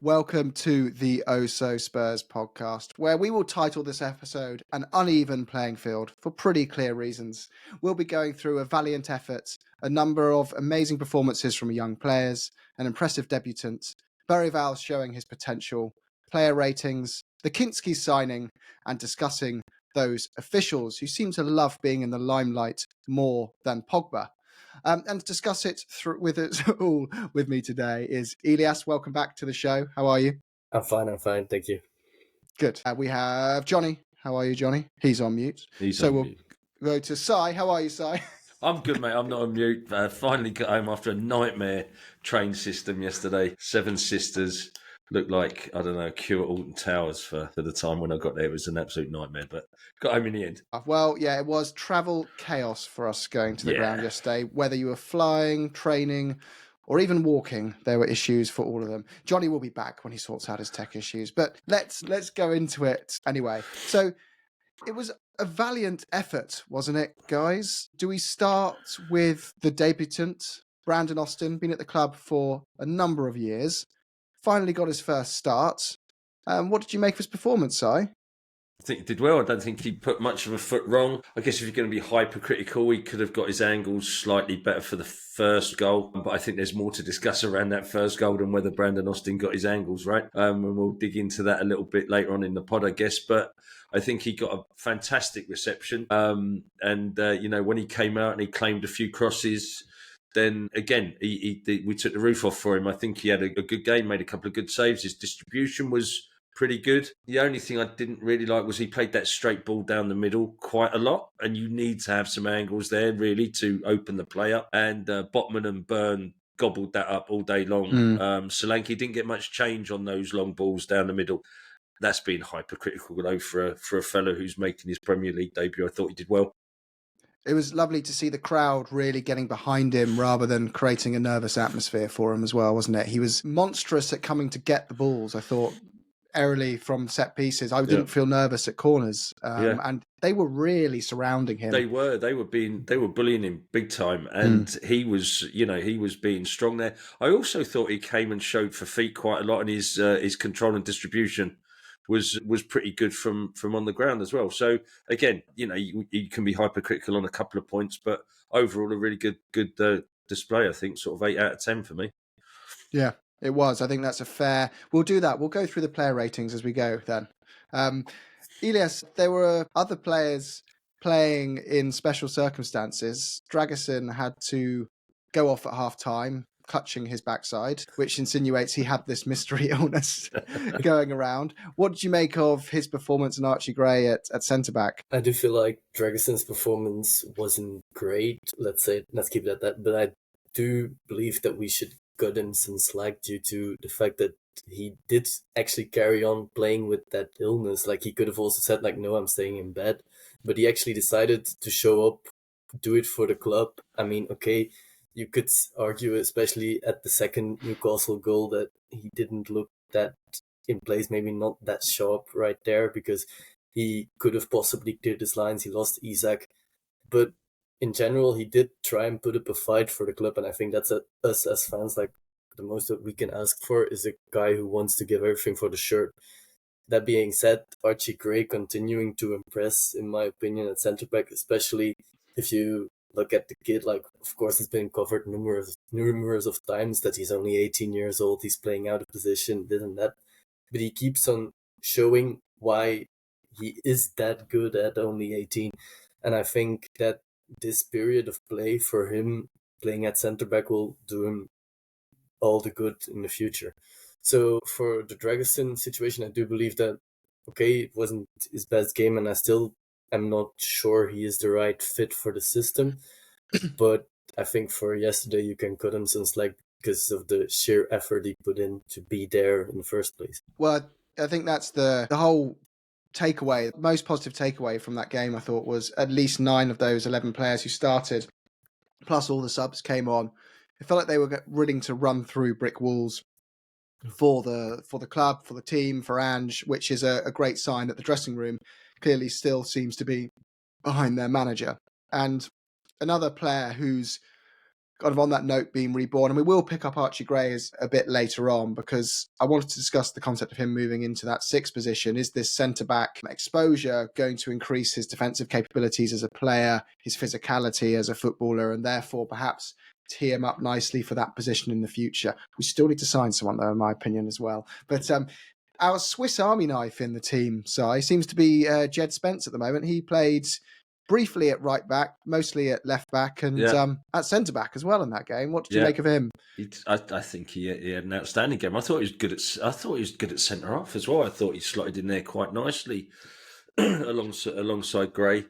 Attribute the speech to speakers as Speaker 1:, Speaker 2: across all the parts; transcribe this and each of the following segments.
Speaker 1: Welcome to the OhSoSpurs podcast, where we will title this episode An Uneven Playing Field for pretty clear reasons. We'll be going through a valiant effort, a number of amazing performances from young players, an impressive debutant, Bergvall showing his potential, player ratings, the Kinsky signing, and discussing those officials who seem to love being in the limelight more than Pogba. And to discuss it with us all with me today is Elias. Welcome back to the show. How are you?
Speaker 2: I'm fine. Thank you.
Speaker 1: Good. We have Johnny. How are you, Johnny? He's on mute. We'll go to Sai. How are you, Sai?
Speaker 3: I'm good, mate. I'm not on mute. Finally got home after a nightmare train system yesterday. Seven Sisters. Looked like, I don't know, queue at Alton Towers for the time when I got there. It was an absolute nightmare, but got home in the end.
Speaker 1: Well, yeah, it was travel chaos for us going to the ground yesterday. Whether you were flying, training, or even walking, there were issues for all of them. Johnny will be back when he sorts out his tech issues, but let's go into it anyway. So it was a valiant effort, wasn't it, guys? Do we start with the debutant, Brandon Austin, been at the club for a number of years? Finally got his first start. What did you make of his performance, Si?
Speaker 3: I think he did well. I don't think he put much of a foot wrong. I guess if you're going to be hypercritical, he could have got his angles slightly better for the first goal. But I think there's more to discuss around that first goal than whether Brandon Austin got his angles right. And we'll dig into that a little bit later on in the pod, I guess. But I think he got a fantastic reception. When he came out and he claimed a few crosses, then again, we took the roof off for him. I think he had a good game, made a couple of good saves. His distribution was pretty good. The only thing I didn't really like was he played that straight ball down the middle quite a lot, and you need to have some angles there really to open the play up. And Botman and Byrne gobbled that up all day long. Solanke didn't get much change on those long balls down the middle. That's being hypercritical though for a fellow who's making his Premier League debut. I thought he did well.
Speaker 1: It was lovely to see the crowd really getting behind him rather than creating a nervous atmosphere for him as well, wasn't it? He was monstrous at coming to get the balls, I thought, airily from set pieces. I didn't feel nervous at corners. And they were really surrounding him.
Speaker 3: They were bullying him big time. And he was being strong there. I also thought he came and showed for feet quite a lot, and his control and distribution was pretty good from on the ground as well. So again, you can be hypercritical on a couple of points, but overall a really good display. I think sort of 8 out of 10 for me.
Speaker 1: Yeah, it was. I think that's a fair. We'll do that. We'll go through the player ratings as we go. Then, Elias, there were other players playing in special circumstances. Dragusin had to go off at half time, clutching his backside, which insinuates he had this mystery illness going around. What did you make of his performance and Archie Gray at centre-back?
Speaker 2: I do feel like Dragusin's performance wasn't great. Let's keep it at that. But I do believe that we should cut him some slack due to the fact that he did actually carry on playing with that illness. Like, he could have also said, like, no, I'm staying in bed. But he actually decided to show up, do it for the club. I mean, okay, you could argue, especially at the second Newcastle goal, that he didn't look that in place, maybe not that sharp right there, because he could have possibly cleared his lines. He lost Isak. But in general, he did try and put up a fight for the club, and I think that's us as fans, like, the most that we can ask for is a guy who wants to give everything for the shirt. That being said, Archie Gray continuing to impress, in my opinion, at centre-back, especially if you look at the kid. Like, of course, it's been covered numerous of times that he's only 18 years old, he's playing out of position, this and that. But he keeps on showing why he is that good at only 18. And I think that this period of play for him, playing at centre-back, will do him all the good in the future. So for the Dragusin situation, I do believe that, okay, it wasn't his best game, and I still am not sure he is the right fit for the system. But I think for yesterday, you can cut him some slack because of the sheer effort he put in to be there in the first place.
Speaker 1: Well, I think that's the whole takeaway. The most positive takeaway from that game, I thought, was at least 9 of those 11 players who started, plus all the subs came on. It felt like they were willing to run through brick walls for the club, for the team, for Ange, which is a great sign that the dressing room clearly still seems to be behind their manager. And another player who's kind of on that note, being reborn, and we will pick up Archie Gray a bit later on, because I wanted to discuss the concept of him moving into that sixth position. Is this centre-back exposure going to increase his defensive capabilities as a player, his physicality as a footballer, and therefore perhaps tee him up nicely for that position in the future? We still need to sign someone, though, in my opinion, as well. But our Swiss Army knife in the team, Si, seems to be Djed Spence at the moment. He played briefly at right back, mostly at left back, and at centre back as well in that game. What did you make of him?
Speaker 3: I think he had an outstanding game. I thought he was good at centre half as well. I thought he slotted in there quite nicely alongside Gray,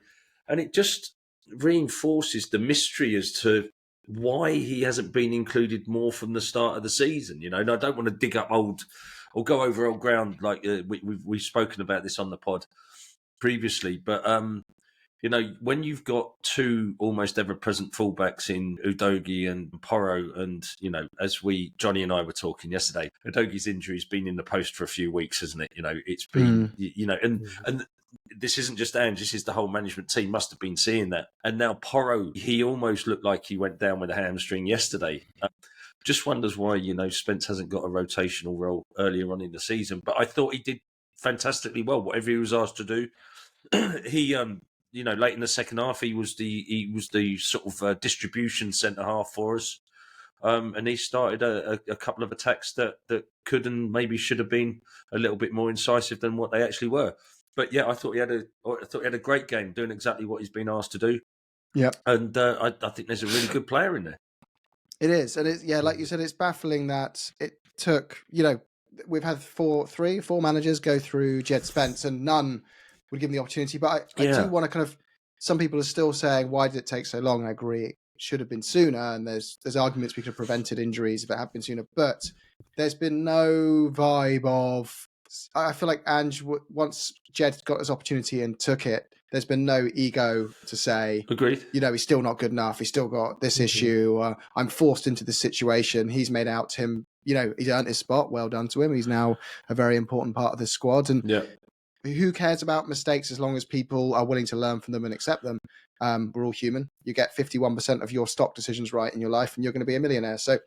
Speaker 3: and it just reinforces the mystery as to why he hasn't been included more from the start of the season. You know, and I don't want to dig up old or go over old ground like we've spoken about this on the pod previously, but you know, when you've got two almost ever-present fullbacks in Udogie and Porro, and, you know, as Johnny and I were talking yesterday, Udogie's injury's been in the post for a few weeks, hasn't it? You know, it's been, you know, and this isn't just Ange, this is the whole management team must have been seeing that. And now Porro, he almost looked like he went down with a hamstring yesterday. Just wonders why, you know, Spence hasn't got a rotational role earlier on in the season. But I thought he did fantastically well, whatever he was asked to do. He, you know, late in the second half, he was the sort of distribution centre half for us, and he started a couple of attacks that could and maybe should have been a little bit more incisive than what they actually were. But yeah, I thought he had a great game, doing exactly what he's been asked to do. Yeah, and I think there's a really good player in there.
Speaker 1: It is, and like you said, it's baffling that it took. You know, we've had four managers go through Djed Spence, and none would give him the opportunity. But I do want to kind of, some people are still saying, why did it take so long? I agree, it should have been sooner. And there's arguments we could have prevented injuries if it had been sooner. But there's been no vibe of, I feel like Ange, once Djed got his opportunity and took it, there's been no ego to say,
Speaker 3: agreed.
Speaker 1: You know, he's still not good enough. He's still got this issue. I'm forced into this situation. He's made out to him, you know, he's earned his spot. Well done to him. He's now a very important part of the squad. And who cares about mistakes as long as people are willing to learn from them and accept them? We're all human. You get 51% of your stock decisions right in your life and you're going to be a millionaire. So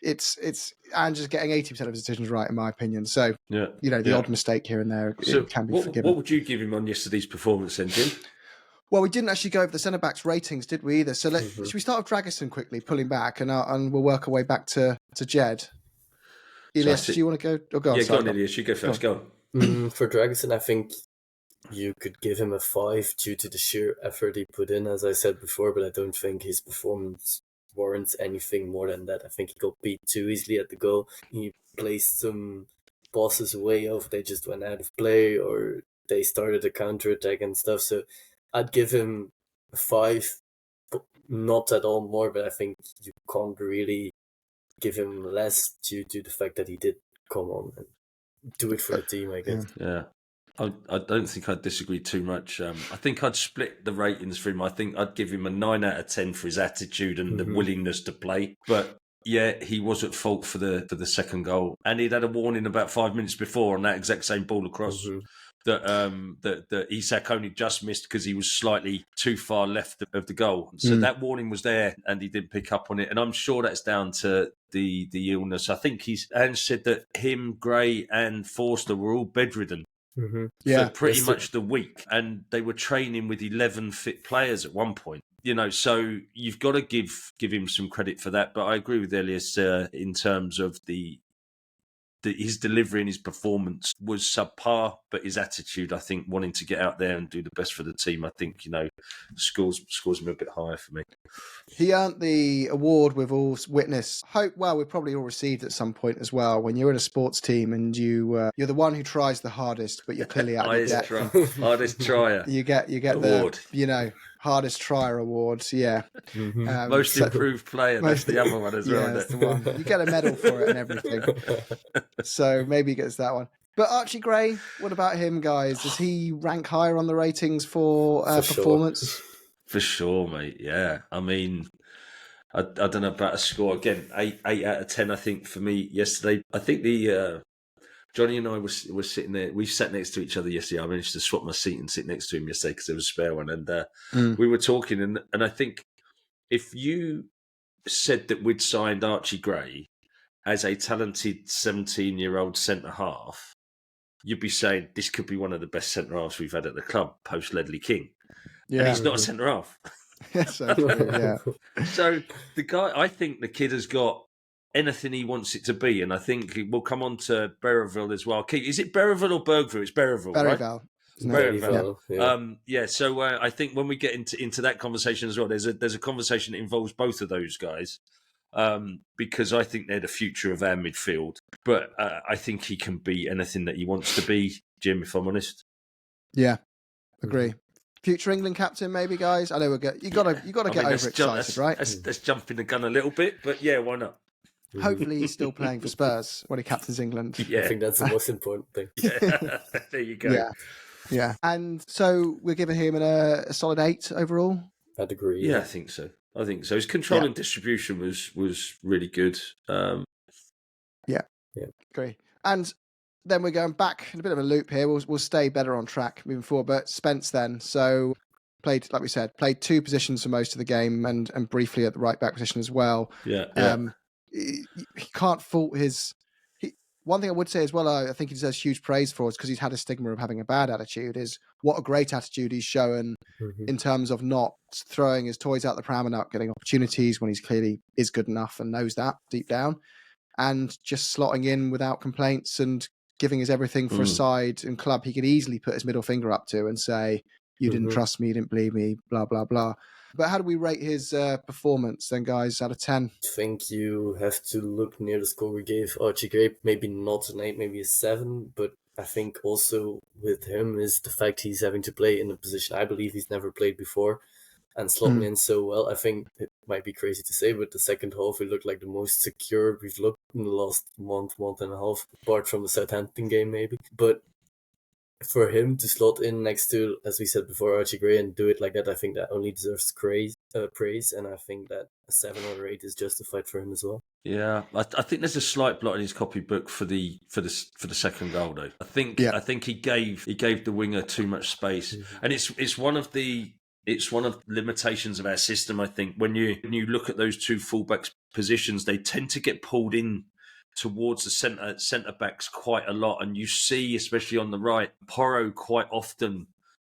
Speaker 1: it's and just getting 80% of his decisions right, in my opinion. So, you know, the odd mistake here and there can be forgiven.
Speaker 3: What would you give him on yesterday's performance then, Jim?
Speaker 1: Well, we didn't actually go over the centre-backs ratings, did we, either? So should we start with Dragusin quickly, pulling back, and we'll work our way back to Djed. Elias, do you want to go? Oh, go on,
Speaker 3: go on, Elias. You go first. Go on.
Speaker 2: For Dragusin, I think you could give him a 5 due to the sheer effort he put in, as I said before, but I don't think his performance warrants anything more than that. I think he got beat too easily at the goal. He placed some bosses away of they just went out of play or they started a counter-attack and stuff. So I'd give him a 5, but not at all more, but I think you can't really give him less due to the fact that he did come on and do it for the team, I guess.
Speaker 3: Yeah. I don't think I'd disagree too much. I think I'd split the ratings for him. I think I'd give him a 9 out of 10 for his attitude and the willingness to play. But yeah, he was at fault for the second goal, and he'd had a warning about 5 minutes before on that exact same ball across that Isak only just missed because he was slightly too far left of the goal. So that warning was there, and he didn't pick up on it. And I'm sure that's down to the illness. I think Ange said that him, Gray, and Forster were all bedridden. For pretty much the week, and they were training with 11 fit players at one point. You know, so you've got to give him some credit for that. But I agree with Elias in terms of his delivery and his performance was subpar, but his attitude, I think, wanting to get out there and do the best for the team, I think, you know, scores him a bit higher for me.
Speaker 1: He earned the award we've all witnessed. We've probably all received at some point as well. When you're in a sports team and you're the one who tries the hardest, but you're clearly out of your depth.
Speaker 3: Hardest trier.
Speaker 1: You get award. Hardest trier awards. Yeah.
Speaker 3: Most improved player. That's the other one as well.
Speaker 1: Yeah, that's the one. You get a medal for it and everything. So maybe he gets that one. But Archie Gray, what about him, guys? Does he rank higher on the ratings for performance?
Speaker 2: Sure.
Speaker 3: For sure, mate. Yeah. I mean, I don't know about a score. Again, 8 out of 10, I think, for me yesterday. I think Johnny and I were sitting there. We sat next to each other yesterday. I managed to swap my seat and sit next to him yesterday because there was a spare one. And we were talking. And I think if you said that we'd signed Archie Gray as a talented 17-year-old centre-half, you'd be saying this could be one of the best centre-halves we've had at the club post-Ledley King.
Speaker 1: Yeah.
Speaker 3: And he's not a centre-half.
Speaker 1: So true, yeah.
Speaker 3: So the guy, I think the kid has got anything he wants it to be, and I think we'll come on to Bergvall as well. Is it Bergvall or Bergvall? It's Bergvall, right?
Speaker 1: Bergvall.
Speaker 3: Yeah. So I think when we get into that conversation as well, there's a conversation that involves both of those guys, because I think they're the future of our midfield. But I think he can be anything that he wants to be, Jim. If I'm honest.
Speaker 1: Yeah, agree. Future England captain, maybe, guys. I know you got to get overexcited, right?
Speaker 3: That's jumping the gun a little bit, but yeah, why not?
Speaker 1: Hopefully, he's still playing for Spurs when he captains England.
Speaker 2: Yeah, I think that's the most important thing.
Speaker 3: Yeah. There you go.
Speaker 1: Yeah. And so we're giving him a solid 8 overall.
Speaker 2: I'd agree.
Speaker 3: Yeah, I think so. His control and distribution was really good.
Speaker 1: Yeah, agree. And then we're going back in a bit of a loop here. We'll stay better on track moving forward. But Spence then, so played, like we said, 2 positions for most of the game and briefly at the right back position as well.
Speaker 3: Yeah.
Speaker 1: He can't fault his... One thing I would say as well, I think he deserves huge praise for, is because he's had a stigma of having a bad attitude, is what a great attitude he's shown in terms of not throwing his toys out the pram and not getting opportunities when he's clearly is good enough and knows that deep down, and just slotting in without complaints and giving his everything for a side and club he could easily put his middle finger up to and say, you didn't trust me, you didn't believe me, blah, blah, blah. But how do we rate his performance then, guys, out of 10?
Speaker 2: I think you have to look near the score we gave Archie Gray. Maybe not an 8, maybe a 7. But I think also with him is the fact he's having to play in a position I believe he's never played before and slotting in so well. I think it might be crazy to say, but the second half, it looked like the most secure we've looked in the last month and a half, apart from the Southampton game maybe. But for him to slot in next to, as we said before, Archie Gray and do it like that, I think that only deserves praise, and I think that a 7 or 8 is justified for him as well.
Speaker 3: Yeah, I think there's a slight blot in his copybook for the second goal though. I think he gave the winger too much space, and it's one of the limitations of our system. I think when you look at those 2 fullbacks positions, they tend to get pulled in towards the centre backs quite a lot, and you see, especially on the right, Porro quite often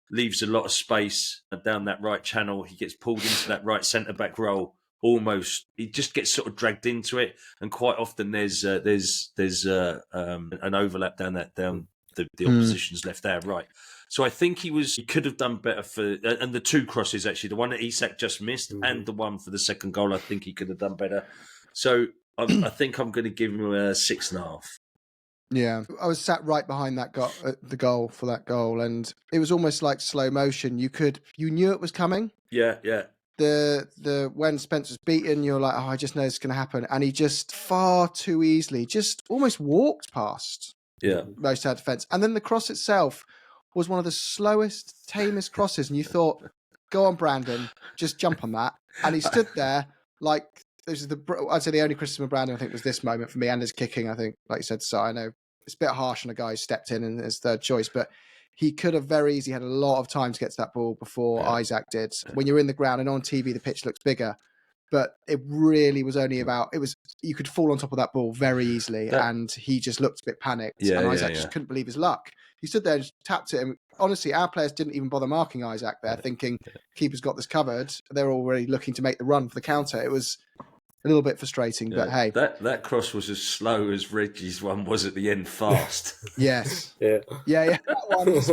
Speaker 3: leaves a lot of space down that right channel. He gets pulled into that right centre back role. Almost, he just gets sort of dragged into it, and quite often there's an overlap down the opposition's left, there, right. So I think he could have done better and the 2 crosses actually, the one that Isak just missed and the one for the second goal, I think he could have done better. So I think I'm going to give him a 6.5.
Speaker 1: Yeah, I was sat right behind that the goal for that goal, and it was almost like slow motion. You knew it was coming.
Speaker 3: Yeah.
Speaker 1: The when Spence was beaten, you're like, oh, I just know it's going to happen, and he just far too easily just almost walked past most of our defence, and then the cross itself was one of the slowest, tamest crosses, and you thought, go on, Brandon, just jump on that, and he stood there like. I'd say the only criticism of Brandon, I think, was this moment for me, and his kicking. I think, like you said, so I know it's a bit harsh on a guy who stepped in and his third choice, but he could have very easily had a lot of time to get to that ball before Isak did. When you're in the ground and on TV, the pitch looks bigger, but it really was only you could fall on top of that ball very easily, and he just looked a bit panicked, and Isak just couldn't believe his luck. He stood there and tapped it, and honestly, our players didn't even bother marking Isak there, thinking keeper's got this covered. They're already looking to make the run for the counter. It was a little bit frustrating, but hey.
Speaker 3: That cross was as slow as Reggie's one was at the end, fast.
Speaker 1: Yes.
Speaker 2: Yeah.
Speaker 1: That one was...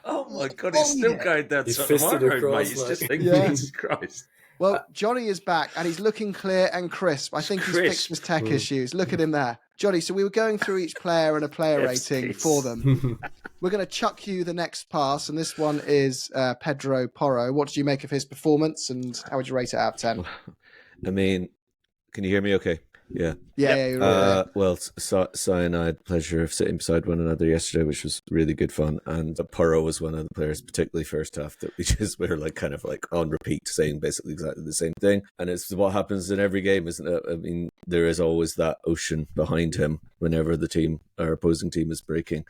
Speaker 3: Oh my God, it's still going down Tottenham Road, mate. It's just like, Jesus Christ.
Speaker 1: Well, Johnny is back, and he's looking clear and crisp. I think he's fixed his tech issues. Look at him there. Johnny, so we were going through each player and a player rating for them. We're going to chuck you the next pass, and this one is Pedro Porro. What did you make of his performance, and how would you rate it out of 10?
Speaker 4: I mean... Can you hear me okay? Yeah.
Speaker 1: Yeah, you're right.
Speaker 4: Well, Si and I had the pleasure of sitting beside one another yesterday, which was really good fun. And Porro was one of the players, particularly first half, that we were like kind of like on repeat saying basically exactly the same thing. And it's what happens in every game, isn't it? I mean, there is always that ocean behind him. whenever our opposing team is breaking.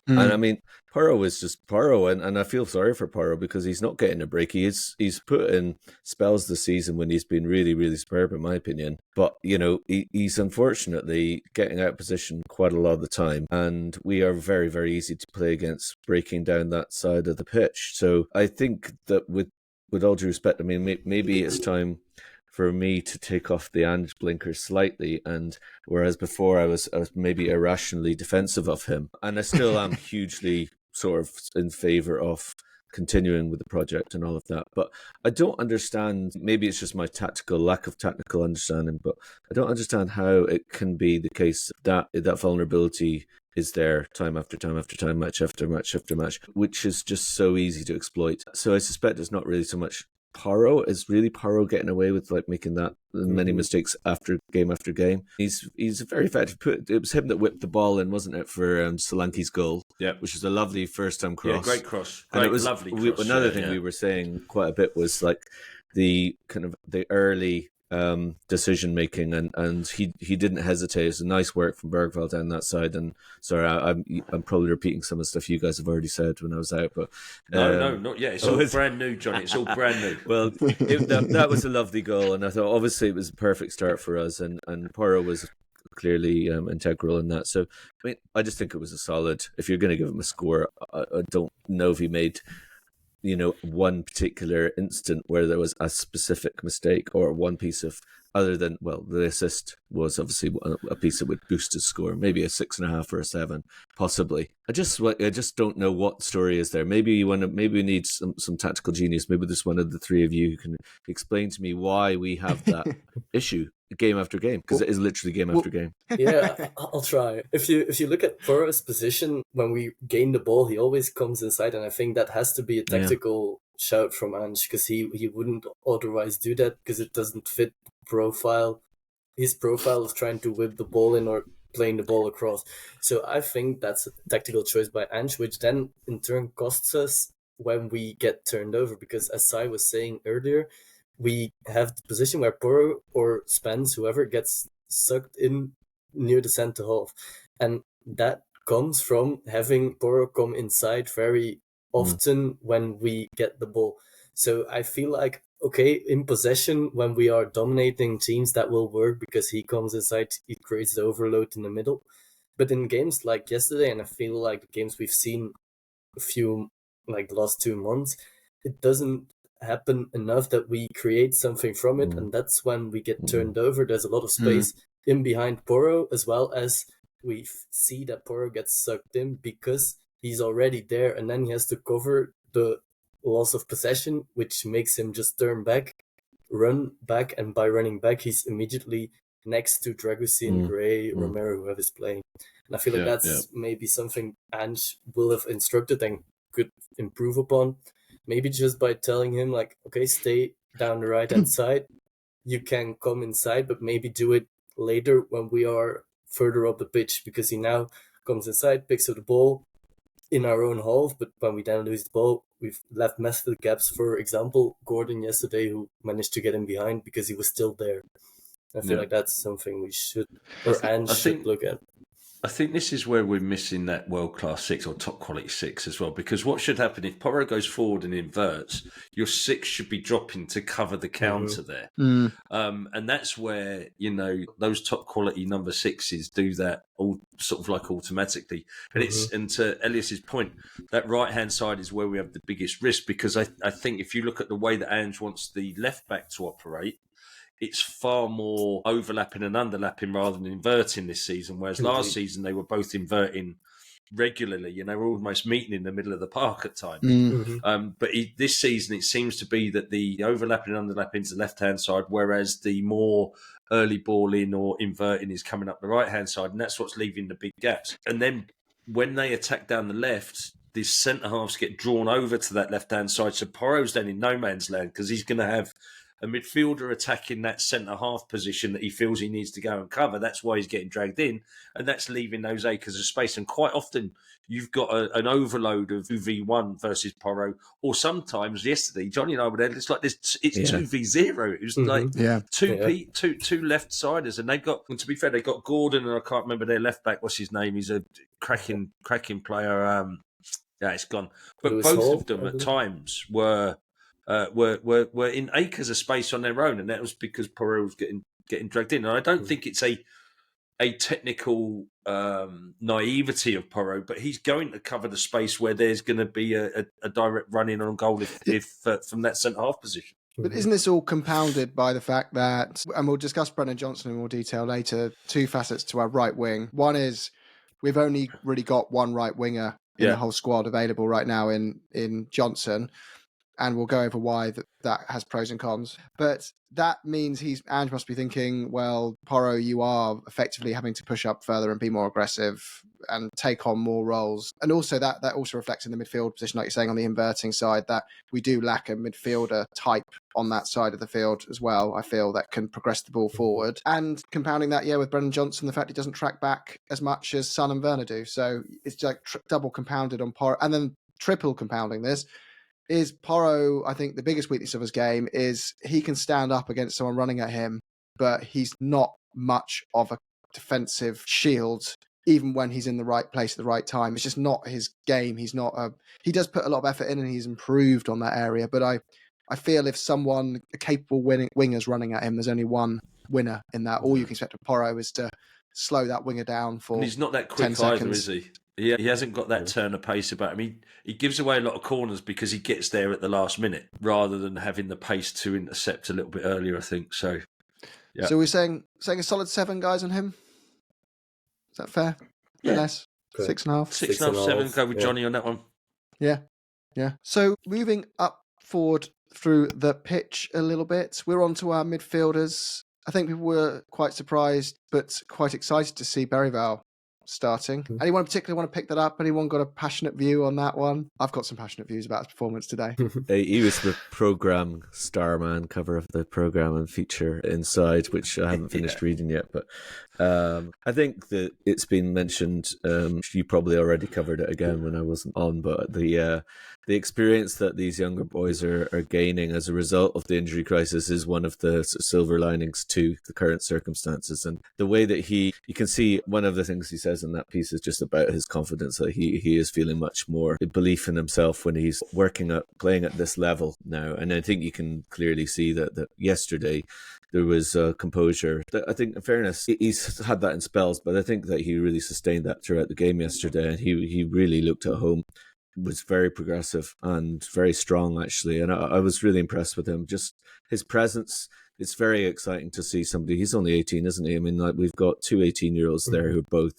Speaker 4: And I mean, Porro is just Porro, and I feel sorry for Porro because he's not getting a break. He's put in spells this season when he's been really, really superb, in my opinion. But, he's unfortunately getting out of position quite a lot of the time. And we are very, very easy to play against breaking down that side of the pitch. So I think that with all due respect, I mean, maybe it's time for me to take off the Ange blinkers slightly, and whereas before I was maybe irrationally defensive of him, and I still am hugely sort of in favour of continuing with the project and all of that. But I don't understand, maybe it's just my lack of tactical understanding, but I don't understand how it can be the case that vulnerability is there time after time after time, match after match after match, which is just so easy to exploit. So I suspect it's not really so much Porro getting away with like making that many mistakes after game. He's very effective. It was him that whipped the ball in, wasn't it, for Solanke's goal?
Speaker 3: Yeah,
Speaker 4: which was a lovely first time cross.
Speaker 3: Yeah, great cross.
Speaker 4: And it was
Speaker 3: lovely cross.
Speaker 4: Another thing we were saying quite a bit was like the kind of the early decision making, and he didn't hesitate. It's a nice work from Bergvall down that side. And sorry, I'm probably repeating some of the stuff you guys have already said when I was out, but
Speaker 3: no, not yet. It's all brand new, Johnny. It's all brand new.
Speaker 4: Well, that was a lovely goal, and I thought obviously it was a perfect start for us, and Porro was clearly integral in that. So I mean, I just think it was a solid. If you're going to give him a score, I don't know if he made one particular instant where there was a specific mistake or one piece of, other than, well, the assist was obviously a piece that would boost his score, maybe a 6.5 or a 7, possibly. I just don't know what story is there. Maybe we need some tactical genius. Maybe there's one of the three of you who can explain to me why we have that issue game after game, because it is literally game after game.
Speaker 2: Yeah, I'll try. If you look at Porro's position, when we gain the ball, he always comes inside, and I think that has to be a tactical shout from Ange, because he wouldn't otherwise do that, because it doesn't fit his profile of trying to whip the ball in or playing the ball across. So I think that's a tactical choice by Ange, which then in turn costs us when we get turned over, because as Sai was saying earlier, we have the position where Porro or Spence, whoever, gets sucked in near the centre half. And that comes from having Porro come inside very often when we get the ball. So I feel like, okay, in possession, when we are dominating teams, that will work because he comes inside, he creates the overload in the middle. But in games like yesterday, and I feel like the games we've seen a few, like the last 2 months, it doesn't happen enough that we create something from it, and that's when we get turned over. There's a lot of space in behind Porro, as well as we see that Porro gets sucked in because he's already there, and then he has to cover the loss of possession, which makes him just turn back, run back, and by running back, he's immediately next to Dragusin, Gray, Romero, whoever is playing. And I feel like that's maybe something Ange will have instructed and could improve upon. Maybe just by telling him, like, okay, stay down the right-hand side. You can come inside, but maybe do it later when we are further up the pitch, because he now comes inside, picks up the ball in our own half, but when we then lose the ball, we've left massive gaps. For example, Gordon yesterday, who managed to get in behind because he was still there. I feel like that's something we should, or Ange should look at.
Speaker 3: I think this is where we're missing that world-class 6 or top-quality 6 as well, because what should happen if Porro goes forward and inverts, your 6 should be dropping to cover the counter there. And that's where, those top-quality number 6s do that all sort of like automatically. And and to Elias's point, that right-hand side is where we have the biggest risk, because I think if you look at the way that Ange wants the left-back to operate, it's far more overlapping and underlapping rather than inverting this season, whereas last season they were both inverting regularly and they were almost meeting in the middle of the park at times. But this season it seems to be that the overlapping and underlapping is the left-hand side, whereas the more early ball in or inverting is coming up the right-hand side, and that's what's leaving the big gaps. And then when they attack down the left, these centre-halves get drawn over to that left-hand side, so Porro's then in no man's land because he's going to have a midfielder attacking that centre-half position that he feels he needs to go and cover. That's why he's getting dragged in, and that's leaving those acres of space. And quite often, you've got an overload of 2v1 versus Porro, or sometimes yesterday, Johnny and I were there, it's like it's 2v0. It was like two left-siders, and they've got, and to be fair, they got Gordon, and I can't remember their left-back, what's his name? He's a cracking player. It's gone. But
Speaker 2: Lewis
Speaker 3: both
Speaker 2: Hall,
Speaker 3: of them at times were in acres of space on their own, and that was because Porro was getting dragged in. And I don't think it's a technical naivety of Porro, but he's going to cover the space where there's going to be a direct run in on goal if from that centre half position.
Speaker 1: But isn't this all compounded by the fact that, and we'll discuss Brennan Johnson in more detail later, two facets to our right wing. One is we've only really got one right winger in the whole squad available right now in Johnson, and we'll go over why that has pros and cons. But that means Ange must be thinking, well, Porro, you are effectively having to push up further and be more aggressive and take on more roles. And also that also reflects in the midfield position, like you're saying, on the inverting side, that we do lack a midfielder type on that side of the field as well, I feel, that can progress the ball forward. And compounding that, with Brennan Johnson, the fact he doesn't track back as much as Son and Werner do. So it's like double compounded on Porro. And then triple compounding this is Porro, I think the biggest weakness of his game is he can stand up against someone running at him, but he's not much of a defensive shield, even when he's in the right place at the right time. It's just not his game. He does put a lot of effort in and he's improved on that area, but I feel if someone, a capable winger's running at him, there's only one winner in that. All you can expect of Porro is to slow that winger down for 10 seconds.
Speaker 3: And he's not that quick either, is he? Yeah, he hasn't got that turn of pace about him. He gives away a lot of corners because he gets there at the last minute rather than having the pace to intercept a little bit earlier, I think. So, yeah.
Speaker 1: So we're saying a solid 7 guys on him? Is that fair?
Speaker 3: Yeah.
Speaker 1: Less? 6.5?
Speaker 3: 6.5, 7. Go with Johnny on that one.
Speaker 1: Yeah. So moving up forward through the pitch a little bit, we're on to our midfielders. I think people were quite surprised but quite excited to see Bergvall starting. Anyone particularly want to pick that up? Anyone got a passionate view on that one? I've got some passionate views about his performance today.
Speaker 4: He was the programme starman cover of the programme and feature inside, which I haven't finished reading yet. But I think that it's been mentioned, you probably already covered it again when I wasn't on, but the experience that these younger boys are gaining as a result of the injury crisis is one of the silver linings to the current circumstances. And the way that you can see, one of the things he says in that piece is just about his confidence, that he is feeling much more belief in himself when he's playing at this level now. And I think you can clearly see that yesterday there was composure. I think, in fairness, he's had that in spells, but I think that he really sustained that throughout the game yesterday. And he really looked at home, was very progressive and very strong, actually. And I was really impressed with him. Just his presence. It's very exciting to see somebody. He's only 18, isn't he? I mean, like, we've got two 18-year-olds there who are both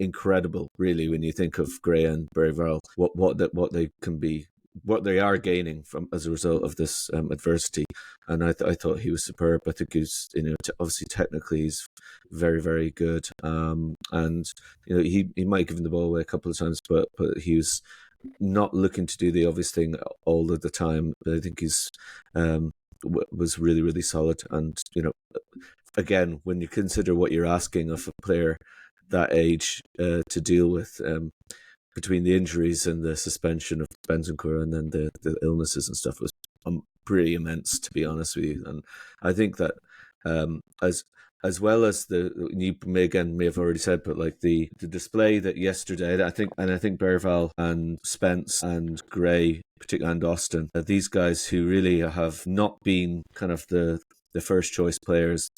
Speaker 4: incredible, really, when you think of Gray and Bergvall, what they can be, what they are gaining from as a result of this adversity. And I thought he was superb. I think he's, obviously technically he's very, very good. And he might have given the ball away a couple of times, but he was not looking to do the obvious thing all of the time. But I think he's was really, really solid. And again, when you consider what you're asking of a player that age to deal with, between the injuries and the suspension of Bentancur and then the illnesses and stuff, was pretty immense, to be honest with you. And I think that as well as you may have already said, but like the display that yesterday, I think Bergvall and Spence and Gray, particularly, and Austin, these guys who really have not been kind of the first choice players,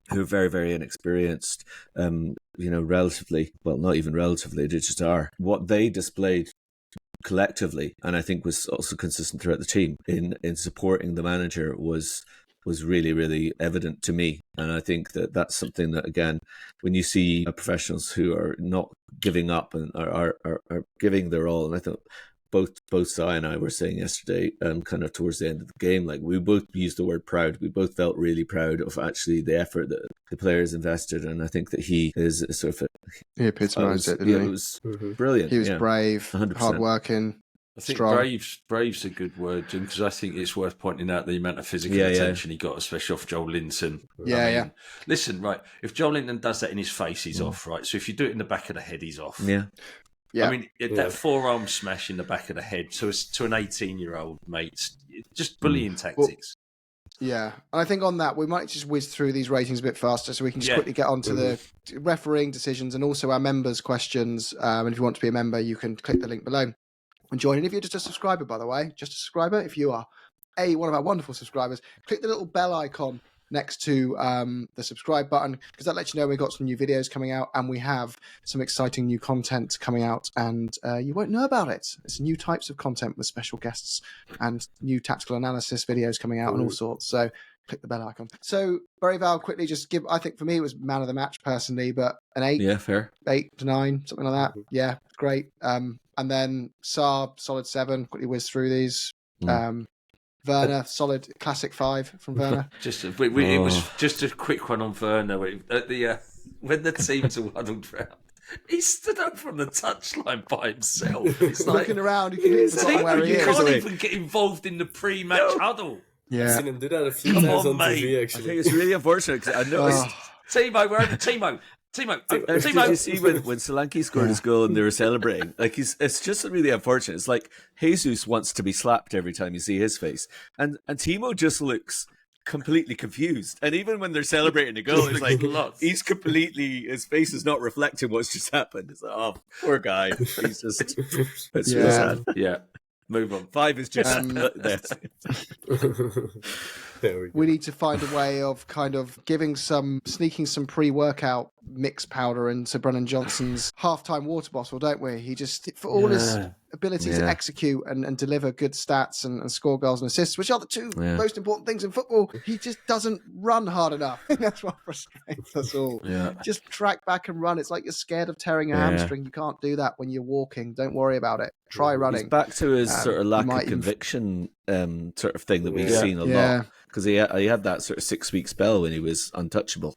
Speaker 4: who are very, very inexperienced, relatively, well, not even relatively, they just are. What they displayed collectively, and I think was also consistent throughout the team in supporting the manager, was really, really evident to me. And I think that that's something that, again, when you see professionals who are not giving up and are giving their all, and I thought both Si and I were saying yesterday, kind of towards the end of the game, like, we both used the word proud. We both felt really proud of actually the effort that the players invested, and I think that he is a sort of
Speaker 1: he epitomised it, didn't he?
Speaker 4: It was brilliant.
Speaker 1: He was brave,
Speaker 4: 100%.
Speaker 1: hardworking.
Speaker 3: I think
Speaker 1: strong.
Speaker 3: brave's a good word, Jim, because I think it's worth pointing out the amount of physical attention he got, especially off Joel Linton. Listen, right, if Joel Linton does that in his face, he's off, right? So if you do it in the back of the head, he's off.
Speaker 4: Yeah.
Speaker 1: Yeah.
Speaker 3: I mean, that forearm smash in the back of the head to an 18-year-old, mate, just bullying tactics.
Speaker 1: Yeah, and I think on that, we might just whiz through these ratings a bit faster so we can just quickly get on to the refereeing decisions and also our members' questions. And if you want to be a member, you can click the link below and join. And if you're just a subscriber, by the way, just a subscriber, if you are one of our wonderful subscribers, click the little bell icon next to the subscribe button, because that lets you know we've got some new videos coming out and we have some exciting new content coming out, and you won't know about it. It's new types of content with special guests and new tactical analysis videos coming out and all sorts. So click the bell icon. So Bergvall, quickly just give, I think for me it was man of the match personally, but an 8.
Speaker 4: Yeah, fair.
Speaker 1: 8 to 9, something like that. Yeah, great. And then Saar, solid 7. Quickly whiz through these. Werner, solid classic 5 from Werner.
Speaker 3: It was just a quick one on Werner. When the teams all huddled round, he stood up from the touchline by himself. He's like,
Speaker 1: looking around, you
Speaker 3: can't even get involved in the pre-match huddle.
Speaker 1: Yeah,
Speaker 2: I've seen him do that a few times on TV. Actually,
Speaker 4: I think it's really unfortunate because I noticed.
Speaker 3: Timo, where are you? Timo.
Speaker 4: Did you see when Solanke scored his goal and they were celebrating? Like it's just really unfortunate. It's like Jesus wants to be slapped every time you see his face, and Timo just looks completely confused. And even when they're celebrating a goal, it's like he's completely, his face is not reflecting what's just happened. It's like, oh, poor guy. He's just it's really sad.
Speaker 3: Yeah. Move on.
Speaker 4: 5 is just
Speaker 1: we need to find a way of kind of sneaking some pre-workout mix powder into Brennan Johnson's halftime water bottle, don't we? He just, for all his ability to execute and deliver good stats and score goals and assists, which are the two most important things in football, he just doesn't run hard enough. That's what frustrates us all. Yeah. Just track back and run. It's like you're scared of tearing a hamstring. You can't do that when you're walking. Don't worry about it. Try running.
Speaker 4: He's back to his sort of lack of conviction sort of thing that we've seen a lot. Because he had that sort of 6-week spell when he was untouchable.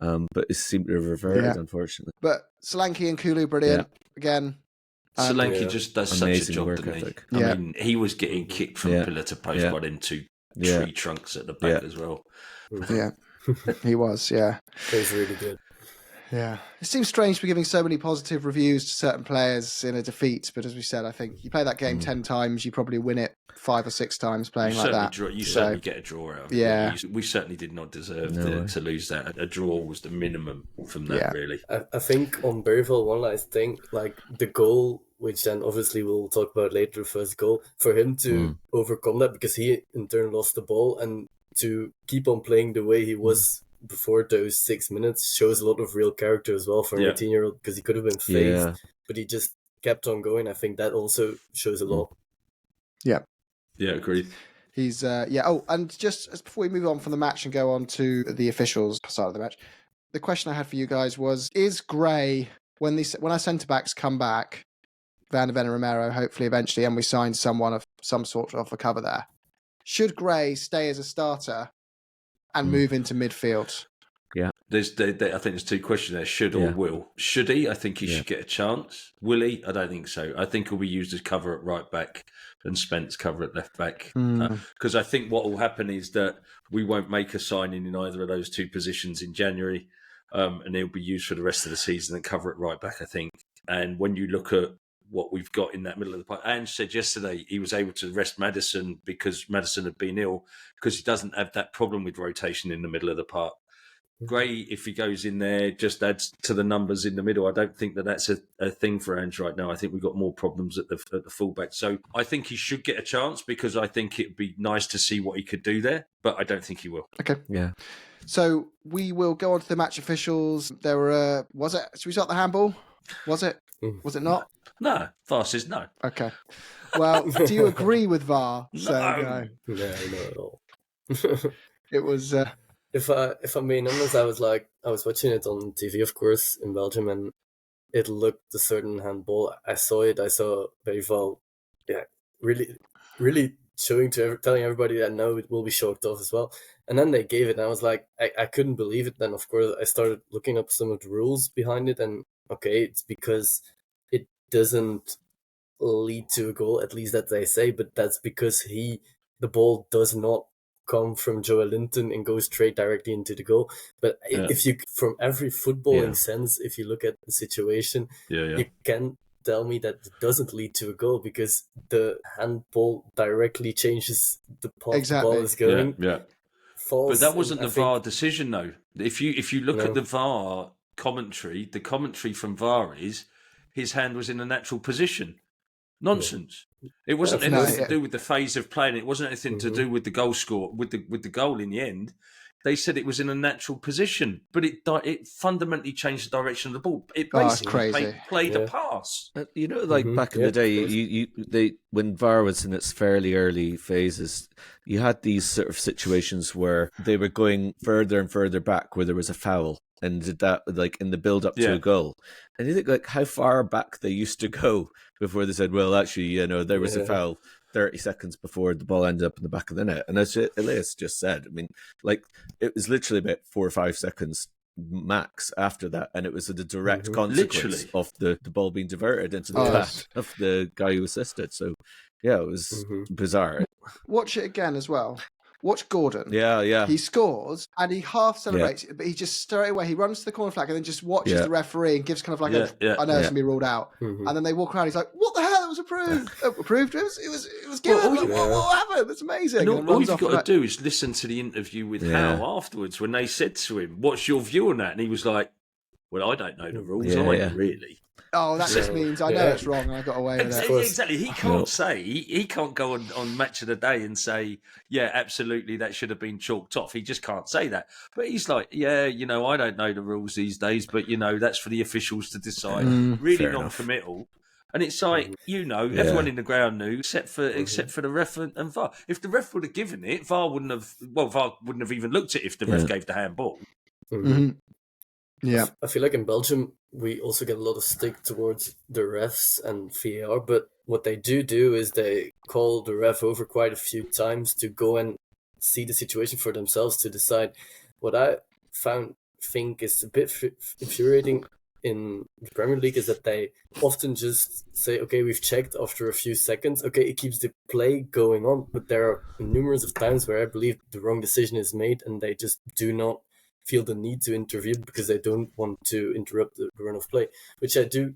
Speaker 4: But it seemed to have reverted, unfortunately.
Speaker 1: But Solanke and Kulu, brilliant. Again.
Speaker 3: Solanke just does such a job, doesn't he? I mean, he was getting kicked from pillar to post by them 2 tree trunks at the back as well.
Speaker 1: Yeah, he was, He
Speaker 2: was really good.
Speaker 1: Yeah. It seems strange to be giving so many positive reviews to certain players in a defeat, but as we said, I think you play that game 10 times, you probably win it 5 or 6 times playing like that.
Speaker 3: You certainly get a draw out of it. Yeah. We certainly did not deserve to lose that. A draw was the minimum from that, really.
Speaker 2: I think on Bergvall, one last thing, like the goal, which then obviously we'll talk about later, the first goal, for him to overcome that because he in turn lost the ball and to keep on playing the way he was before those 6 minutes shows a lot of real character as well for an 18-year-old, because he could have been phased, but he just kept on going. I think that also shows a lot.
Speaker 1: Yeah,
Speaker 3: agreed.
Speaker 1: He's and just before we move on from the match and go on to the officials side of the match, the question I had for you guys was: is Gray, when our centre backs come back, Van de Ven and Romero, hopefully eventually, and we sign someone of some sort off the cover there, should Gray stay as a starter and move into midfield?
Speaker 3: Yeah. I think there's 2 questions there, should or will. Should he? I think he should get a chance. Will he? I don't think so. I think he'll be used as cover at right back and Spence cover at left back. Because I think what will happen is that we won't make a signing in either of those 2 positions in January, and he'll be used for the rest of the season and cover at right back, I think. And when you look at what we've got in that middle of the park. Ange said yesterday he was able to rest Maddison because Maddison had been ill, because he doesn't have that problem with rotation in the middle of the park. Gray, if he goes in there, just adds to the numbers in the middle. I don't think that's a thing for Ange right now. I think we've got more problems at the fullback. So I think he should get a chance, because I think it'd be nice to see what he could do there, but I don't think he will.
Speaker 1: Okay.
Speaker 4: Yeah.
Speaker 1: So we will go on to the match officials. There were, should we start the handball? Was it? Was it not?
Speaker 3: No. VAR says no.
Speaker 1: Okay. Well, do you agree with VAR?
Speaker 2: No, not at all.
Speaker 1: It was...
Speaker 2: If I'm being honest, I was watching it on TV, of course, in Belgium, and it looked a certain handball. I saw Bergvall, really, really telling everybody that no, it will be chalked off as well. And then they gave it, and I was like, I couldn't believe it. Then, of course, I started looking up some of the rules behind it, and okay, it's because it doesn't lead to a goal, at least that they say, but that's because the ball does not come from Joe Linton and go straight directly into the goal. But if you, from every footballing sense, if you look at the situation, you can tell me that it doesn't lead to a goal because the handball directly changes the path the ball is going.
Speaker 3: But that wasn't the VAR decision, though. If you look at the VAR commentary, the commentary from VAR is his hand was in a natural position. Nonsense. It wasn't anything to do with the phase of playing. It wasn't anything to do with the goal score, with the goal in the end. They said it was in a natural position, but it fundamentally changed the direction of the ball. It basically played a pass.
Speaker 4: You know, like back in the day, when VAR was in its fairly early phases, you had these sort of situations where they were going further and further back where there was a foul. And did that like in the build up to a goal. And you think like how far back they used to go before they said, well, actually, there was a foul 30 seconds before the ball ended up in the back of the net. And as Elias just said, I mean, like it was literally about 4 or 5 seconds max after that. And it was the direct consequence of the ball being diverted into the path of the guy who assisted. So, yeah, it was bizarre.
Speaker 1: Watch it again as well. Watch Gordon.
Speaker 4: Yeah.
Speaker 1: He scores and he half celebrates, but he just straight away he runs to the corner flag and then just watches the referee and gives kind of like I know it's gonna be ruled out. And then they walk around. He's like, "What the hell? It was approved. Approved? It was given. What happened? That's amazing."
Speaker 3: And all you've got to do is listen to the interview with Howe afterwards when they said to him, "What's your view on that?" And he was like, "Well, I don't know the rules either, really."
Speaker 1: Oh, that just means I know it's wrong and I got away with it.
Speaker 3: Exactly. He can't say, he can't go on Match of the Day and say, yeah, absolutely, that should have been chalked off. He just can't say that. But he's like, I don't know the rules these days, but, that's for the officials to decide. Really non-committal. And it's like, everyone in the ground knew, except for the ref and VAR. If the ref would have given it, VAR wouldn't have even looked at it if the ref gave the handball.
Speaker 1: Yeah,
Speaker 2: I feel like in Belgium we also get a lot of stick towards the refs and VAR, but what they do is they call the ref over quite a few times to go and see the situation for themselves to decide. What I think is a bit infuriating in the Premier League is that they often just say, okay, we've checked after a few seconds. Okay, it keeps the play going on, but there are numerous of times where I believe the wrong decision is made and they just do not feel the need to intervene because they don't want to interrupt the run of play, which I do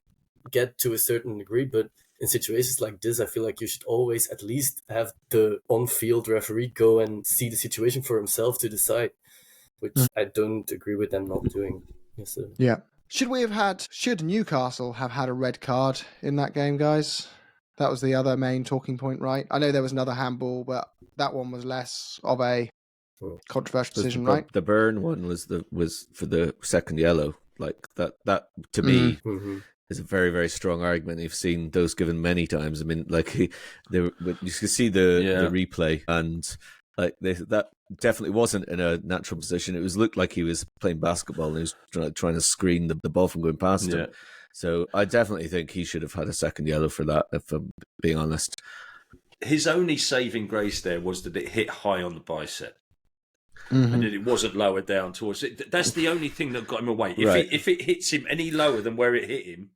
Speaker 2: get to a certain degree. But in situations like this, I feel like you should always at least have the on-field referee go and see the situation for himself to decide, which I don't agree with them not doing.
Speaker 1: Yeah. Should Newcastle have had a red card in that game, guys? That was the other main talking point, right? I know there was another handball, but that one was less of a controversial decision, right?
Speaker 4: The Burn one was for the second yellow. Like that to me is a very, very strong argument. You've seen those given many times. I mean, like you can see the replay, and like that definitely wasn't in a natural position. It looked like he was playing basketball and he was trying to screen the ball from going past him. So I definitely think he should have had a second yellow for that, if I'm being honest.
Speaker 3: His only saving grace there was that it hit high on the bicep. And that it wasn't lower down towards it. That's the only thing that got him away. If it hits him any lower than where it hit him,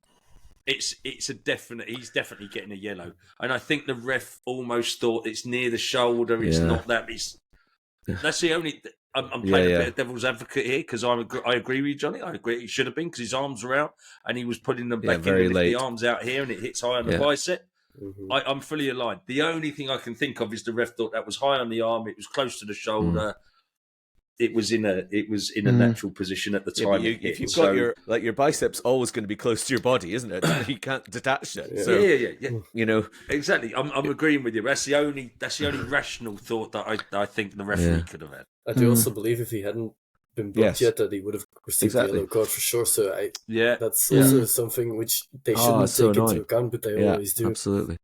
Speaker 3: he's definitely getting a yellow. And I think the ref almost thought it's near the shoulder. It's not that. That's the only. I'm playing a bit of devil's advocate here because I agree with you, Johnny. I agree it should have been because his arms were out and he was putting them back in. And if the arms out here and it hits high on the bicep, I'm fully aligned. The only thing I can think of is the ref thought that was high on the arm. It was close to the shoulder. It was in a natural position at the time.
Speaker 4: If you've got your biceps always going to be close to your body, isn't it? You can't detach it.
Speaker 3: Yeah.
Speaker 4: So,
Speaker 3: yeah. Exactly. I'm agreeing with you. That's the only rational thought that I think the referee could have had.
Speaker 2: I do also believe if he hadn't been booked yet, that he would have received the yellow card for sure. So that's also something which they shouldn't take into account, but they always do.
Speaker 4: Absolutely.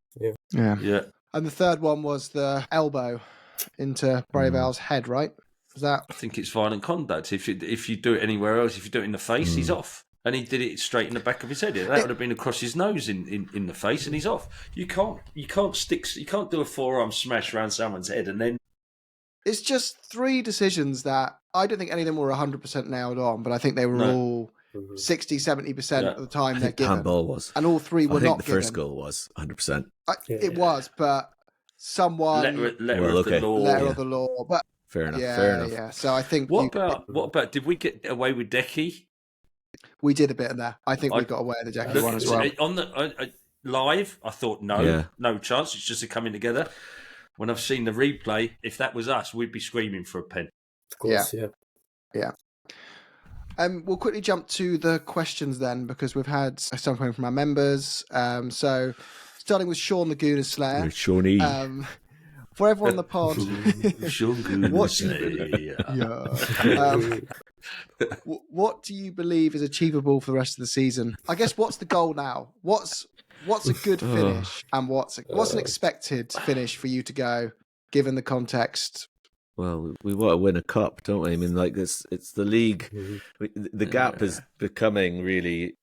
Speaker 1: Yeah. And the third one was the elbow into Bergvall's head, right?
Speaker 3: I think it's violent conduct. If you do it anywhere else, if you do it in the face, he's off. And he did it straight in the back of his head. That would have been across his nose in the face, and he's off. You can't do a forearm smash around someone's head and then.
Speaker 1: It's just 3 decisions that I don't think any of them were 100% nailed on, but I think they were all 60-70% of the time they're given.
Speaker 4: Handball was.
Speaker 1: And all three were
Speaker 4: I think
Speaker 1: not
Speaker 4: the first
Speaker 1: given.
Speaker 4: goal was 100%.
Speaker 1: It was, but someone
Speaker 3: letter of the law.
Speaker 1: Letter of the law. But
Speaker 4: Fair enough.
Speaker 1: Yeah. So I think
Speaker 3: what about did we get away with Decky?
Speaker 1: We did a bit in there. I think we got away with the Decky one as well.
Speaker 3: On the live, I thought no chance. It's just a coming together. When I've seen the replay, if that was us, we'd be screaming for a pen.
Speaker 2: Of course, yeah.
Speaker 1: We'll quickly jump to the questions then, because we've had some coming from our members. So starting with Sean the Gooner Slayer.
Speaker 4: Shawnee.
Speaker 1: For everyone on the pod, what do you believe is achievable for the rest of the season? I guess what's the goal now? What's a good finish, and what's an expected finish for you to go, given the context?
Speaker 4: Well, we want to win a cup, don't we? I mean, like it's the league. The gap is becoming really.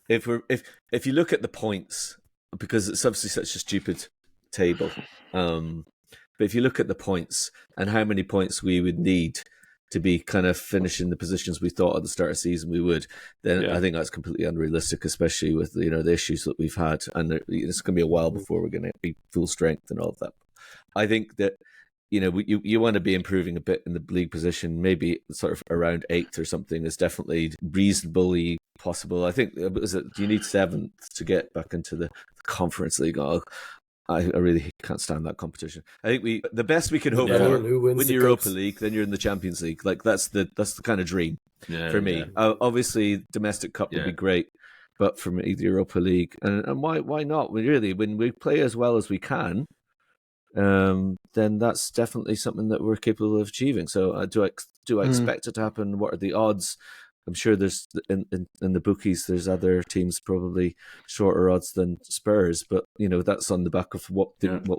Speaker 4: If you look at the points, because it's obviously such a stupid table. But if you look at the points and how many points we would need to be kind of finishing the positions we thought at the start of the season we would, then I think that's completely unrealistic, especially with the issues that we've had, and it's going to be a while before we're going to be full strength and all of that. I think that you want to be improving a bit in the league position, maybe sort of around 8th or something is definitely reasonably possible. I think you need 7th to get back into the Conference League. I really can't stand that competition. I think the best we can hope for win the Europa League, then you're in the Champions League. Like that's the kind of dream for me. Obviously, domestic cup would be great, but for me, the Europa League, and why not? Really, when we play as well as we can, then that's definitely something that we're capable of achieving. So, do I expect it to happen? What are the odds? I'm sure there's in the bookies there's other teams probably shorter odds than Spurs, but that's on the back of what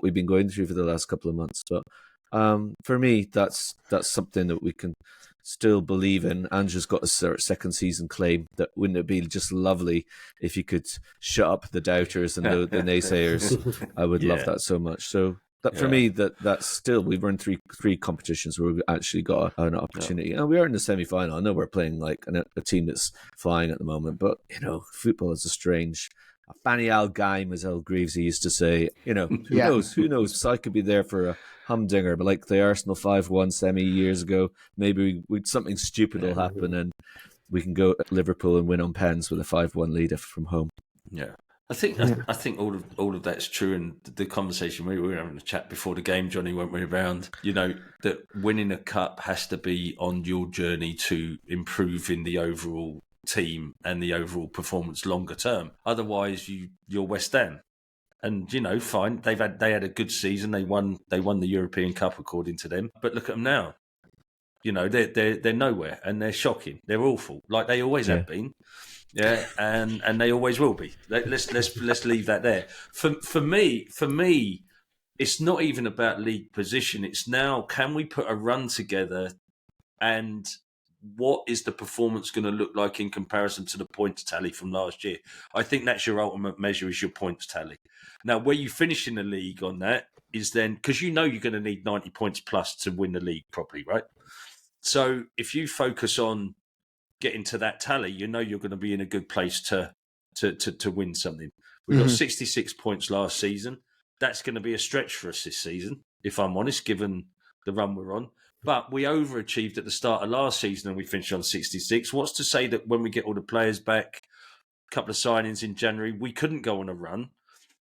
Speaker 4: we've been going through for the last couple of months. But for me, that's something that we can still believe in. Andrew's got a sort of second season claim. That wouldn't it be just lovely if you could shut up the doubters and the naysayers? I would love that so much. So. For me, that's still, we've run three competitions where we've actually got an opportunity. And we are in the semi-final. I know we're playing like a team that's flying at the moment, but, football is a funny old game, as El Greavesy used to say. Who knows? Who knows? So I could be there for a humdinger, but like the Arsenal 5-1 semi years ago, maybe something stupid will happen and we can go at Liverpool and win on pens with a 5-1 lead from home.
Speaker 3: Yeah. I think all of that's true, and the conversation we were having a chat before the game, Johnny, weren't we, around that winning a cup has to be on your journey to improving the overall team and the overall performance longer term. Otherwise, you're West Ham, and fine, they had a good season. They won the European Cup according to them, but look at them now. They're nowhere, and they're shocking. They're awful, like they always have been. Yeah, and they always will be. Let's leave that there. For me, it's not even about league position. It's now, can we put a run together, and what is the performance going to look like in comparison to the points tally from last year? I think that's your ultimate measure, is your points tally. Now, where you finish in the league on that is then, because you're going to need 90 points plus to win the league properly, right? So if you focus on getting to that tally, you're going to be in a good place to win something. We got 66 points last season. That's going to be a stretch for us this season, if I'm honest, given the run we're on. But we overachieved at the start of last season and we finished on 66. What's to say that when we get all the players back, a couple of signings in January, we couldn't go on a run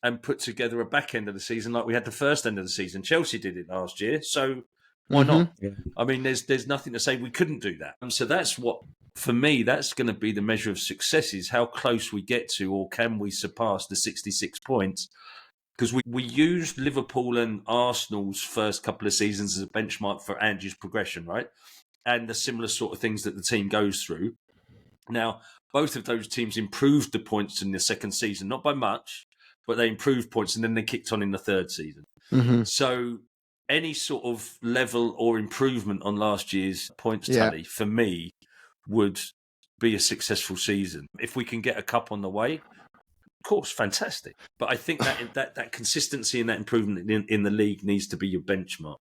Speaker 3: and put together a back end of the season like we had the first end of the season? Chelsea did it last year, so why not? Yeah. I mean, there's nothing to say we couldn't do that. So that's what, for me, that's going to be the measure of success, is how close we get to, or can we surpass the 66 points? Because we used Liverpool and Arsenal's first couple of seasons as a benchmark for Andrew's progression, right? And the similar sort of things that the team goes through. Now, both of those teams improved the points in the second season, not by much, but they improved points, and then they kicked on in the third season. So any sort of level or improvement on last year's points tally, for me, would be a successful season. If we can get a cup on the way, of course, fantastic. But I think that consistency and that improvement in the league needs to be your benchmark.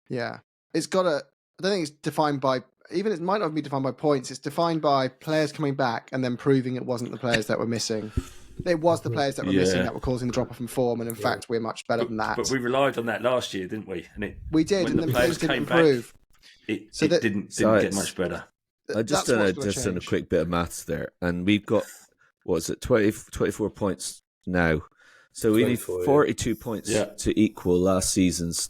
Speaker 1: Yeah. It's got to, I don't think it's defined by even it might not be defined by points. It's defined by players coming back and then proving it wasn't the players that were missing. It was the players that were missing that were causing the drop off in form, and in fact, we're much better than that.
Speaker 3: But we relied on that last year, didn't we? And
Speaker 1: we did, and then things didn't improve.
Speaker 3: It didn't get much better.
Speaker 4: I just done a quick bit of maths there, and we've got 24 points now. So we need 42 points to equal last season's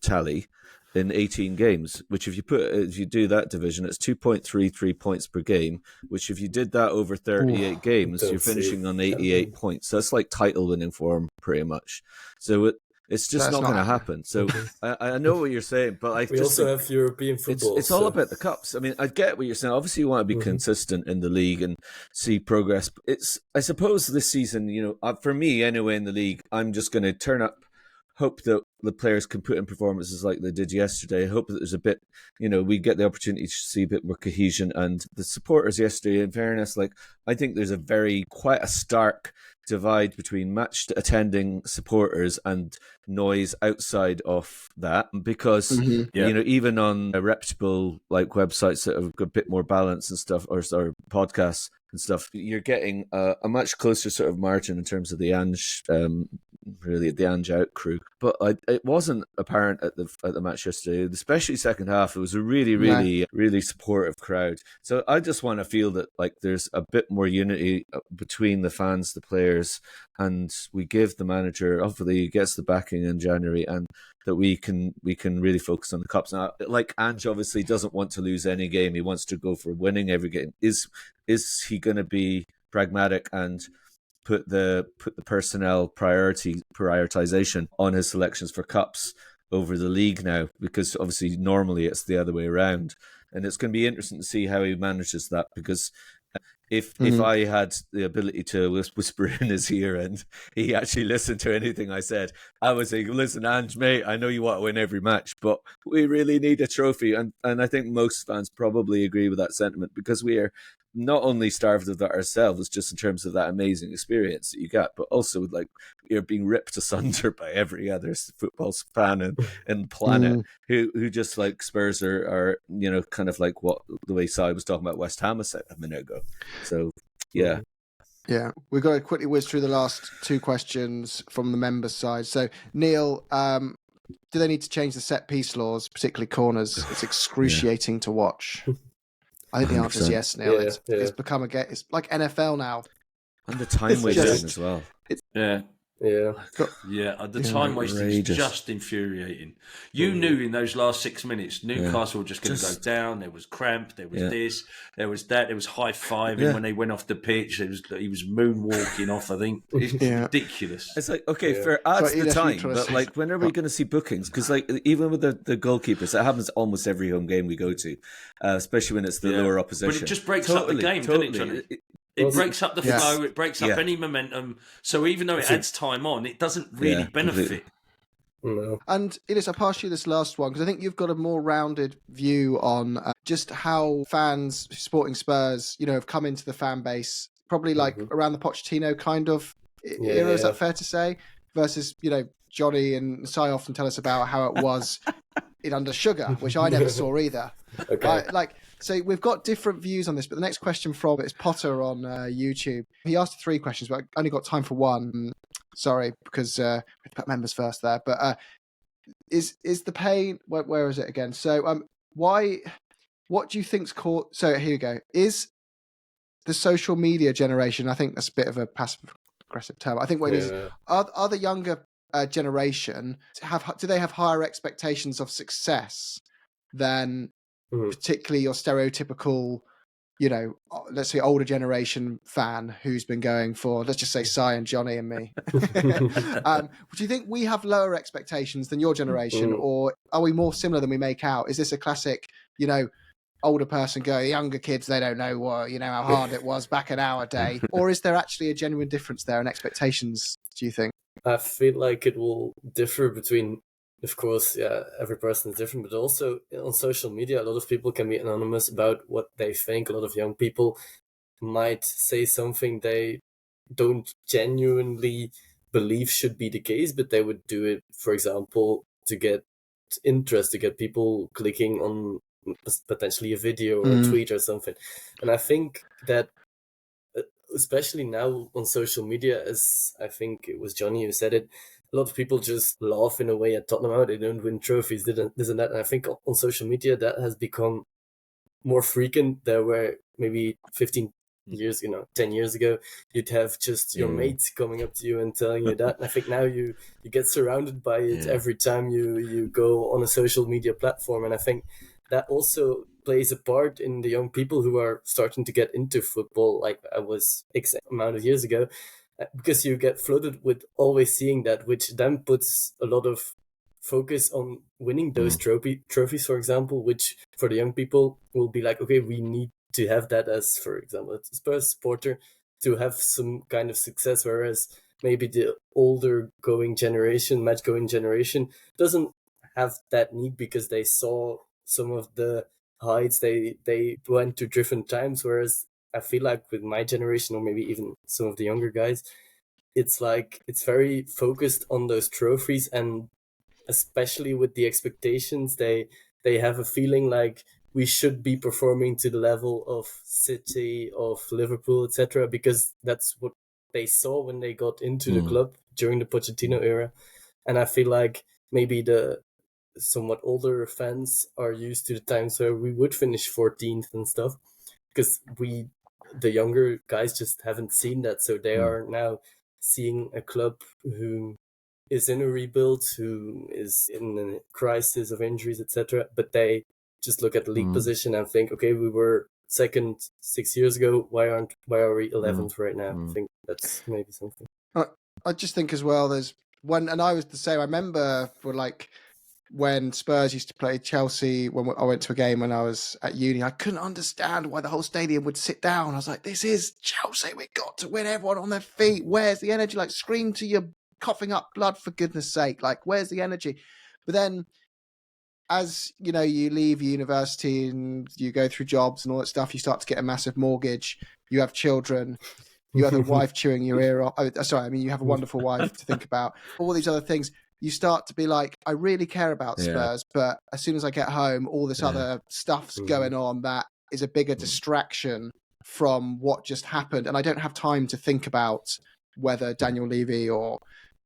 Speaker 4: tally in 18 games. Which, if you do that division, it's 2.33 points per game. Which, if you did that over 38 games, you're finishing on 88 points. So that's like title-winning form, pretty much. So it's just not going to happen. So I know what you're saying, but
Speaker 2: we also have European football.
Speaker 4: It's all about the cups. I mean, I get what you're saying. Obviously, you want to be consistent in the league and see progress. I suppose this season, for me anyway, in the league, I'm just going to turn up, hope that the players can put in performances like they did yesterday. Hope that there's a bit, we get the opportunity to see a bit more cohesion. And the supporters yesterday, in fairness, I think there's quite a stark divide between match attending supporters and noise outside of that, because even on reputable repsites that have got a bit more balance and stuff, or podcasts and stuff, you're getting a much closer sort of margin in terms of the Ange out crew. But it wasn't apparent at the match yesterday, especially second half. It was a really, really, really supportive crowd. So I just want to feel that there's a bit more unity between the fans, the players, and we give the manager, hopefully he gets the backing in January, and that we can really focus on the cups. Now, Ange obviously doesn't want to lose any game. He wants to go for winning every game. Is he going to be pragmatic and put the personnel prioritization on his selections for cups over the league now? Because obviously normally it's the other way around, and it's going to be interesting to see how he manages that, because if I had the ability to whisper in his ear and he actually listened to anything I said, I would say, listen, Ange, mate, I know you want to win every match, but we really need a trophy. And I think most fans probably agree with that sentiment, because we are not only starved of that ourselves, just in terms of that amazing experience that you get, but also you're being ripped asunder by every other football fan in the planet who just Spurs are kind of what the way Si was talking about West Ham a minute ago. So yeah,
Speaker 1: we've got to quickly whiz through the last two questions from the members' side. So Neil, do they need to change the set piece laws, particularly corners? It's excruciating to watch. I think the answer is yes, Neil. It's become it's like NFL now.
Speaker 4: And the time wasting as well.
Speaker 3: The time wasting is just infuriating. You knew in those last 6 minutes, Newcastle were just going to go down. There was cramp. There was this. There was that. There was high-fiving when they went off the pitch. He was moonwalking off, I think. It's ridiculous.
Speaker 4: It's for adds the time, but when are we going to see bookings? Because even with the goalkeepers, that happens almost every home game we go to, especially when it's the lower opposition.
Speaker 3: But it just breaks up the game, doesn't it, Johnny? It breaks up the flow, it breaks up any momentum. So even though it adds time on, it doesn't really benefit.
Speaker 2: No.
Speaker 1: And Ines, I'll pass you this last one, because I think you've got a more rounded view on just how fans supporting Spurs, have come into the fan base, probably around the Pochettino kind of era, is that fair to say? Versus, Johnny and Si often tell us about how it was under Sugar, which I never saw either.
Speaker 2: Okay.
Speaker 1: So we've got different views on this, but the next question from is Potter on YouTube. He asked 3 questions, but I only got time for one. Sorry, because we put members first there. But is the pain? Where is it again? So what do you think's caught? So here you go. Is the social media generation? I think that's a bit of a passive aggressive term. I think what it is, are the younger generation do they have higher expectations of success than particularly your stereotypical, let's say older generation fan who's been going for, let's just say Si and Johnny and me. Do you think we have lower expectations than your generation, or are we more similar than we make out? Is this a classic, older person go, younger kids, they don't know what, how hard it was back in our day? Or is there actually a genuine difference there in expectations, do you think?
Speaker 2: I feel like it will differ between, of course, every person is different, but also on social media, a lot of people can be anonymous about what they think. A lot of young people might say something they don't genuinely believe should be the case, but they would do it, for example, to get interest, to get people clicking on potentially a video or a tweet or something. And I think that, especially now on social media, as I think it was Johnny who said it, a lot of people just laugh in a way at Tottenham. How they don't win trophies, this and that. And I think on social media that has become more frequent. There were maybe 15 years, 10 years ago, you'd have just your mates coming up to you and telling you that. And I think now you get surrounded by it every time you go on a social media platform. And I think that also plays a part in the young people who are starting to get into football, like I was X amount of years ago, because you get flooded with always seeing that, which then puts a lot of focus on winning those trophies, for example, which for the young people will be like, okay, we need to have that as, for example, a Spurs supporter, to have some kind of success, whereas maybe the older match going generation doesn't have that need because they saw some of the heights, they went to different times, whereas I feel like with my generation, or maybe even some of the younger guys, it's like it's very focused on those trophies, and especially with the expectations, they have a feeling like we should be performing to the level of City, of Liverpool, etc., because that's what they saw when they got into the club during the Pochettino era. And I feel like maybe the somewhat older fans are used to the times where we would finish 14th and stuff, because the younger guys just haven't seen that. So they are now seeing a club who is in a rebuild, who is in a crisis of injuries, etc. But they just look at the league position and think, okay, we were second 6 years ago. Why are we 11th right now? I think that's maybe something.
Speaker 1: I just think as well, there's one, and I was the same. I remember for like when Spurs used to play Chelsea, when I went to a game when I was at uni, I couldn't understand why the whole stadium would sit down. I was like, this is Chelsea. We've got to win, everyone on their feet. Where's the energy? Like, scream to your coughing up blood, for goodness sake. Like, where's the energy? But then as you know, you leave university and you go through jobs and all that stuff, you start to get a massive mortgage, you have children, you have a wife chewing your ear off. You have a wonderful wife to think about, all these other things. You start to be like, I really care about Spurs, but as soon as I get home, all this other stuff's going on that is a bigger distraction from what just happened. And I don't have time to think about whether Daniel Levy or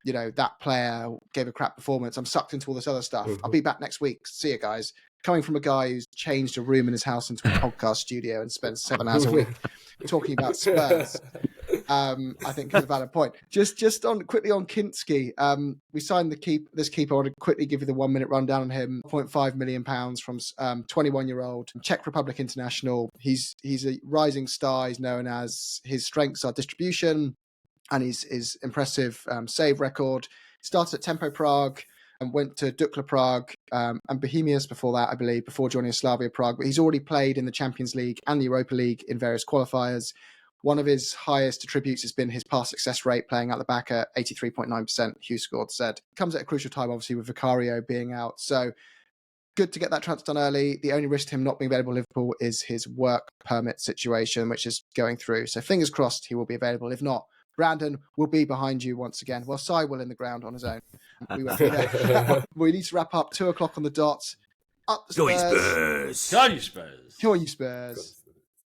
Speaker 1: that player gave a crap performance. I'm sucked into all this other stuff. I'll be back next week. See you guys. Coming from a guy who's changed a room in his house into a podcast studio and spends 7 hours a week talking about Spurs, I think is a valid point. Just quickly on Kinsky, we signed this keeper. I want to quickly give you the 1 minute rundown on him. £0.5 million from 21-year-old Czech Republic international. He's a rising star. He's known as, his strengths are distribution and his impressive save record. Started at Tempo Prague and went to Dukla Prague and Bohemians before that, I believe, before joining Slavia Prague. But he's already played in the Champions League and the Europa League in various qualifiers. One of his highest attributes has been his pass success rate, playing out the back at 83.9%, Hugh Scored said. Comes at a crucial time, obviously, with Vicario being out. So good to get that transfer done early. The only risk to him not being available at Liverpool is his work permit situation, which is going through. So fingers crossed he will be available. If not, Brandon will be behind you once again. Well, Sai will in the ground on his own. We won't be there. We need to wrap up 2:00 on the dot. Up the Spurs.
Speaker 3: Go you Spurs.
Speaker 1: Go you Spurs.